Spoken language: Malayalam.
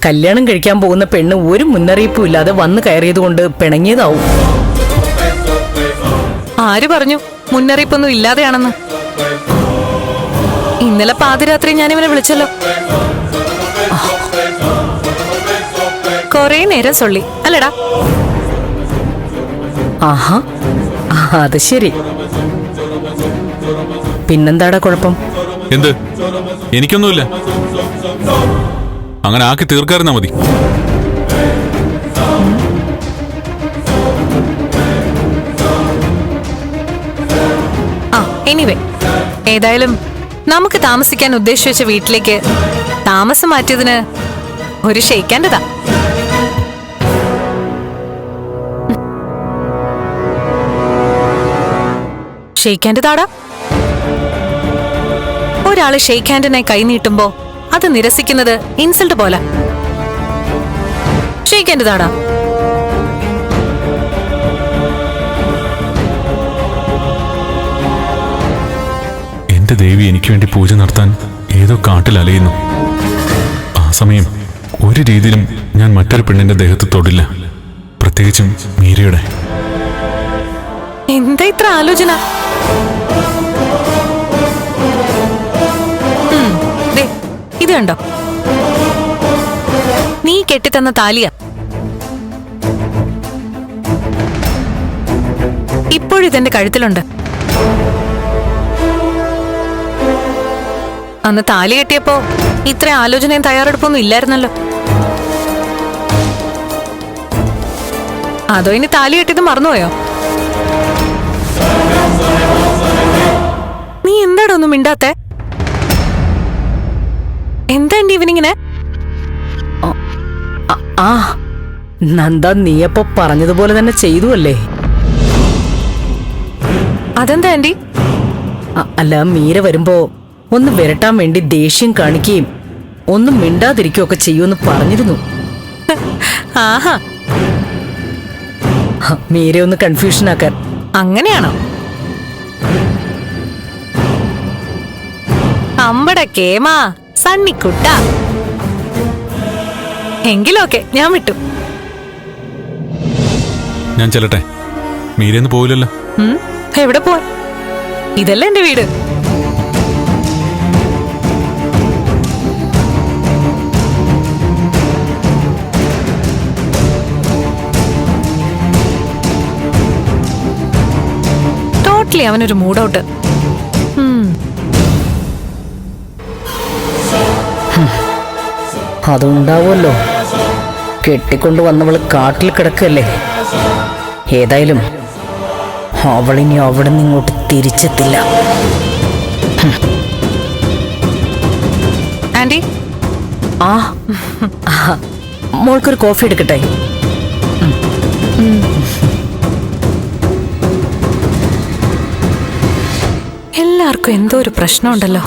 കല്യാണം കഴിക്കാൻ പോകുന്ന പെണ്ണ് ഒരു മുന്നറിയിപ്പും ഇല്ലാതെ വന്നു കയറിയതുകൊണ്ട് പിണങ്ങിയതാവും. ആര് പറഞ്ഞു മുന്നറിയിപ്പൊന്നും ഇല്ലാതെയാണെന്ന്? ഇന്നലെ പാതിരാത്രി ഞാൻ ഇവനെ വിളിച്ചല്ലോ. കൊറേ നേരം സൊള്ളി അല്ലടാ. ആഹാ, അത് ശരി. പിന്നെന്താടാ കുഴപ്പം? എന്ത്? എനിക്കൊന്നുമില്ല. അങ്ങനെ ആക്കി തീർക്കാറുന്നാ മതി. എനിവേ, ഏതായാലും നമുക്ക് താമസിക്കാൻ ഉദ്ദേശിച്ച വീട്ടിലേക്ക് താമസം മാറ്റിയതിന് ഒരു ഷെയ്ക്കാൻ്റെതാ. ഷെയ്ക്കാൻ്റെതാടാ. ഒരാള് ഷെയ്ക്കാൻ്റിനായി കൈ നീട്ടുമ്പോ അത് നിരസിക്കുന്നത് ഇൻസൾട്ട് പോലെ. ഷെയ്ക്കാൻ്റെതാടാ. എന്റെ ദേവി എനിക്ക് വേണ്ടി പൂജ നടത്താൻ ഏതോ കാട്ടിൽ അലയുന്നു. ആ സമയം ഒരു രീതിയിലും ഞാൻ മറ്റൊരു പെണ്ണിന്റെ ദേഹത്ത് തൊടില്ല, പ്രത്യേകിച്ചും മീരയുടെ. എന്താ ഇത്ര ആലോചന? ഇത് കണ്ടോ, നീ കെട്ടിത്തന്ന താലിയ. ഇപ്പോഴിതെന്റെ കഴുത്തിലുണ്ട്. അന്ന് താലി കെട്ടിയപ്പോ ഇത്ര ആലോചനയും തയ്യാറെടുപ്പൊന്നും ഇല്ലായിരുന്നല്ലോ. അതോ ഇനി താലി കെട്ടിയത് മറന്നുപോയോ? നീ എന്താടോ ഒന്നും മിണ്ടാത്തെ? എന്താ ഇവനിങ്ങനെ? ആ നന്ദ, നീയപ്പോ പറഞ്ഞതുപോലെ തന്നെ ചെയ്തു അല്ലേ? അതെന്താ ആന്റി? അല്ല, മീര വരുമ്പോ ഒന്ന് വിരട്ടാൻ വേണ്ടി ദേഷ്യം കാണിക്കുകയും ഒന്നും മിണ്ടാതിരിക്കുകയൊക്കെ ചെയ്യുമെന്ന് പറഞ്ഞിരുന്നു. ആഹാ, മീര ഒന്ന് കൺഫ്യൂഷൻ ആക്കാൻ. അങ്ങനെയാണോ? അമ്പട കേമാ സണ്ണിക്കുട്ട. എങ്കിലൊക്കെ ഞാൻ വിട്ടു. ഞാൻ ചെല്ലട്ടെ? മീരയൊന്നും പോവില്ലല്ലോ. എവിടെ പോവാൻ? ഇതല്ലേ എന്റെ വീട്. ടോട്ടലി അവനൊരു മൂഡൌട്ട്. അതുണ്ടാവുമല്ലോ, കെട്ടിക്കൊണ്ടു വന്നവള് കാട്ടിൽ കിടക്കല്ലേ. ഏതായാലും അവളിനി അവിടെ നിന്ന് ഇങ്ങോട്ട് തിരിച്ചെത്തില്ല. ആന്റി, മോൾക്കൊരു കോഫി എടുക്കട്ടെ? എല്ലാവർക്കും എന്തോ ഒരു പ്രശ്നമുണ്ടല്ലോ.